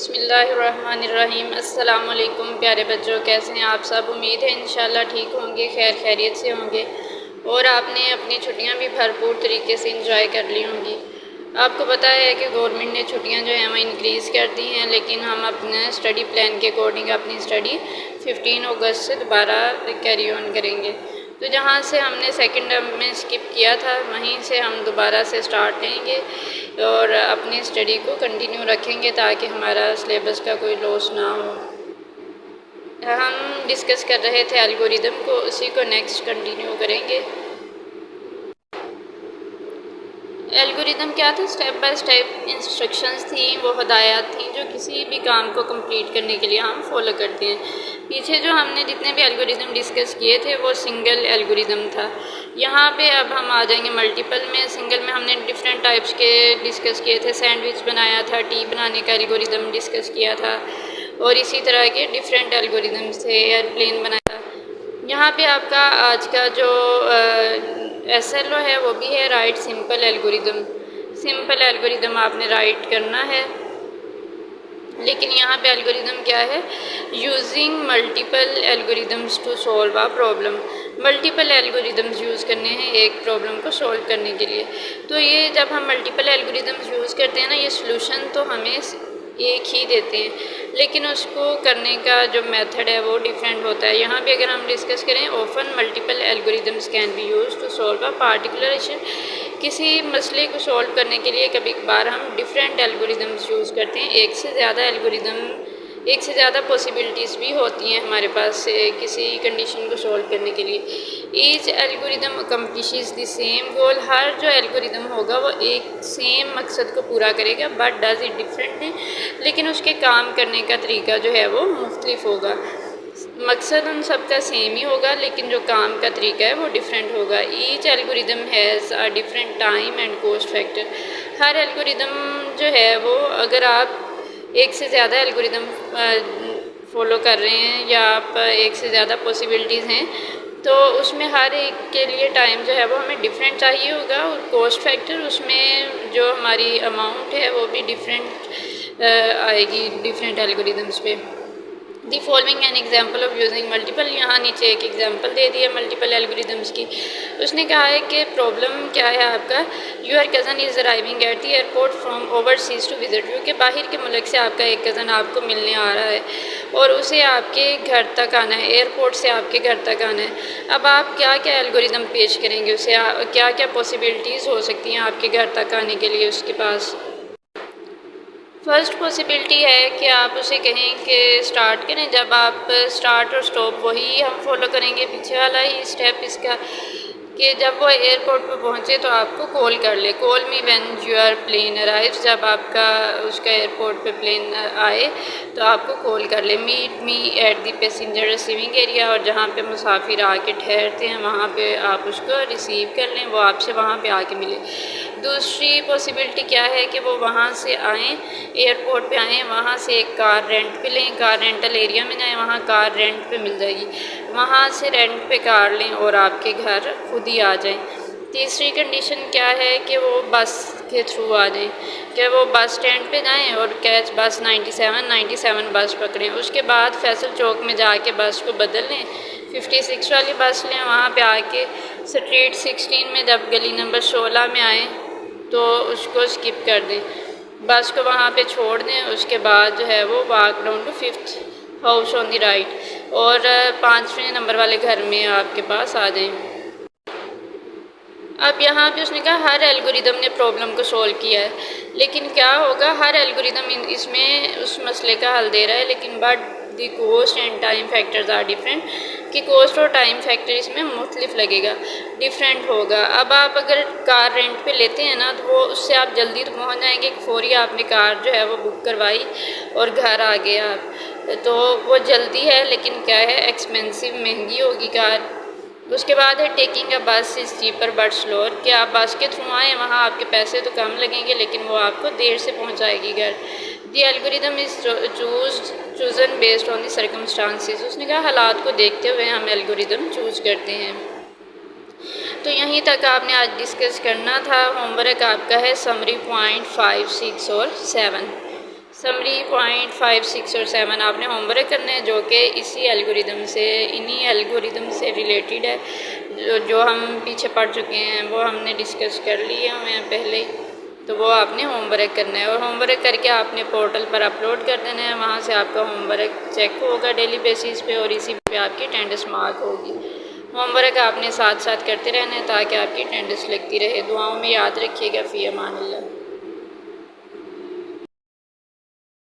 बिस्मिल्लाहिर्रहमानिर्रहीम। अस्सलाम वालेकुम प्यारे बच्चों, कैसे हैं आप सब। उम्मीद है इंशाल्लाह ठीक होंगे, खैर खैरियत से होंगे और आपने अपनी छुट्टियां भी भरपूर तरीके से इंजॉय कर ली होंगी। आपको पता है कि गवर्नमेंट ने छुट्टियां जो हैं वो इंक्रीज़ कर दी हैं, लेकिन हम अपने स्टडी प्लान के अकॉर्डिंग अपनी स्टडी 15 अगस्त से दोबारा कैरी ऑन करेंगे। तो जहाँ से हमने सेकेंड टर्म में स्किप किया था वहीं से हम दोबारा से स्टार्ट लेंगे और अपनी स्टडी को कंटिन्यू रखेंगे ताकि हमारा सिलेबस का कोई लॉस ना हो। हम डिस्कस कर रहे थे एल्गोरिदम को, उसी को नेक्स्ट कंटिन्यू करेंगे। एल्गोरिदम क्या था? स्टेप बाय स्टेप इंस्ट्रक्शंस थी, वो हदायत थी जो किसी भी काम को कंप्लीट करने के लिए हम फॉलो करते हैं। पीछे जो हमने जितने भी एल्गोरिदम डिस्कस किए थे वो सिंगल एल्गोरिदम था। यहाँ पे अब हम आ जाएंगे मल्टीपल में। सिंगल में हमने डिफरेंट टाइप्स के डिस्कस किए थे, सैंडविच बनाया था, टी बनाने का एल्गोरिदम डिस्कस किया था और इसी तरह के डिफरेंट एल्गोरिदम थे, एयरप्लेन बनाया था। यहाँ पे आपका आज का जो SLO है वो भी है write simple algorithm. Simple algorithm आपने राइट करना है, लेकिन यहाँ पे एल्गोरिदम क्या है? Using multiple algorithms to solve a problem. Multiple algorithms use करने हैं एक प्रॉब्लम को सॉल्व करने के लिए। तो ये जब हम मल्टीपल एल्गोरिदम्स यूज़ करते हैं ना, ये सॉल्यूशन तो हमें एक ही देते हैं, लेकिन उसको करने का जो मेथड है वो डिफरेंट होता है। यहाँ पे अगर हम डिस्कस करें, often multiple algorithms can be use to solve a particular issue. किसी मसले को सॉल्व करने के लिए कभी कभार हम डिफरेंट एल्गोरिदम्स यूज़ करते हैं। एक से ज़्यादा पॉसिबिलिटीज़ भी होती हैं हमारे पास किसी कंडीशन को सॉल्व करने के लिए। Each algorithm accomplishes the same goal. हर जो एल्गोरिदम होगा वो एक सेम मकसद को पूरा करेगा, बट डज इट डिफरेंटली। लेकिन उसके काम करने का तरीका जो है वो मुख्तलिफ होगा। मकसद उन सब का सेम ही होगा, लेकिन जो काम का तरीका है वो डिफरेंट होगा। Each algorithm has a different time and cost factor. Her algorithm जो है वो, अगर आप एक से ज़्यादा एल्गोरिदम फॉलो कर रहे हैं या आप एक से ज़्यादा पॉसिबिलिटीज़ हैं, तो उसमें हर एक के लिए टाइम जो है वो हमें डिफरेंट चाहिए होगा और कॉस्ट फैक्टर उसमें जो हमारी अमाउंट है वो भी डिफरेंट आएगी डिफरेंट एल्गोरिदम्स पे। The following an example of using multiple. यहाँ नीचे एक एग्जाम्पल दे दिया मल्टीपल एल्गोरिदम्स की। उसने कहा है कि प्रॉब्लम क्या है आपका? Your cousin is arriving at the airport from overseas to visit you. कि बाहर के मुल्क से आपका एक कज़न आपको मिलने आ रहा है और उसे आपके घर तक आना है, एयरपोर्ट से आपके घर तक आना है। अब आप क्या क्या एल्गोरिदम पेश करेंगे उसे, क्या क्या पॉसिबिलिटीज़ हो सकती हैं आपके घर तक आने के लिए उसके पास? फर्स्ट पॉसिबिलिटी है कि आप उसे कहें कि स्टार्ट करें। जब आप स्टार्ट और स्टॉप वही हम फॉलो करेंगे, पीछे वाला ही स्टेप इसका, कि जब वो एयरपोर्ट पर पहुँचे तो आपको कॉल कर ले। Call me when your plane arrives. जब आपका उसका एयरपोर्ट पे प्लेन आए तो आपको कॉल कर ले। Meet me at the passenger receiving area. और जहाँ पे मुसाफिर आके ठहरते हैं वहाँ पे आप उसको रिसीव कर लें, वो आपसे वहाँ पे आके मिले। दूसरी पॉसिबिलिटी क्या है कि वो वहाँ से आएँ, एयरपोर्ट पे आएँ, वहाँ से एक कार रेंट पे लें, कार रेंटल एरिया में जाएँ, वहाँ कार रेंट पे मिल जाएगी, वहाँ से रेंट पे कार लें और आपके घर खुद ही आ जाएं। तीसरी कंडीशन क्या है कि वो बस के थ्रू आ जाएं, कि वो बस स्टैंड पे जाएं और कैच बस 97 बस पकड़ें। उसके बाद फैसल चौक में जाके बस को बदल लें, 56 वाली बस लें। वहाँ पे आके स्ट्रीट 16 में जब गली नंबर 16 में आएँ तो उसको स्किप कर दें, बस को वहाँ पे छोड़ दें। उसके बाद जो है वो walk down to 5th house on the right और 5वें नंबर वाले घर में आपके पास आ जाएं। अब यहाँ पे उसने कहा हर एल्गोरिदम ने प्रॉब्लम को सॉल्व किया है, लेकिन क्या होगा? हर एल्गोरिदम इसमें उस मसले का हल दे रहा है, लेकिन but the cost and time factors are different. कि कॉस्ट और टाइम फैक्टर इसमें मुख्तलिफ लगेगा, डिफरेंट होगा। अब आप अगर कार रेंट पे लेते हैं ना, तो वो उससे आप जल्दी तो पहुँच जाएंगे कि फौरी आपने कार जो है वो बुक करवाई और घर आ गए आप, तो वो जल्दी है, लेकिन क्या है, एक्सपेंसिव, महंगी होगी कार। उसके बाद है टेकिंग अ बस इज़ चीपर बट स्लोअर। कि आप बस के थ्रू आएँ, वहाँ आपके पैसे तो कम लगेंगे लेकिन वो आपको देर से पहुँचाएगी घर। The algorithm is chosen based on the circumstances. उसने कहा हालात को देखते हुए हम एल्गोरिदम चूज़ करते हैं। तो यहीं तक आपने आज डिस्कस करना था। होमवर्क आपका है समरी पॉइंट 5, 6 और 7। समरी पॉइंट 5, 6 और 7 आपने होमवर्क करना है, जो कि इसी एल्गोरिदम से, इन्हीं एल्गोरिदम से रिलेटेड है, जो हम पीछे पढ़ चुके हैं, वो हमने डिस्कस कर लिए हैं पहले। तो वो आपने होमवर्क करना है और होमवर्क करके आपने पोर्टल पर अपलोड कर देना है। वहाँ से आपका होमवर्क चेक होगा डेली बेसिस पे और इसी पे आपकी अटेंडेंस मार्क होगी। होमवर्क आपने साथ साथ करते रहना है ताकि आपकी अटेंडेंस लगती रहे। दुआओं में याद रखिएगा। फ़ी अमान अल्लाह।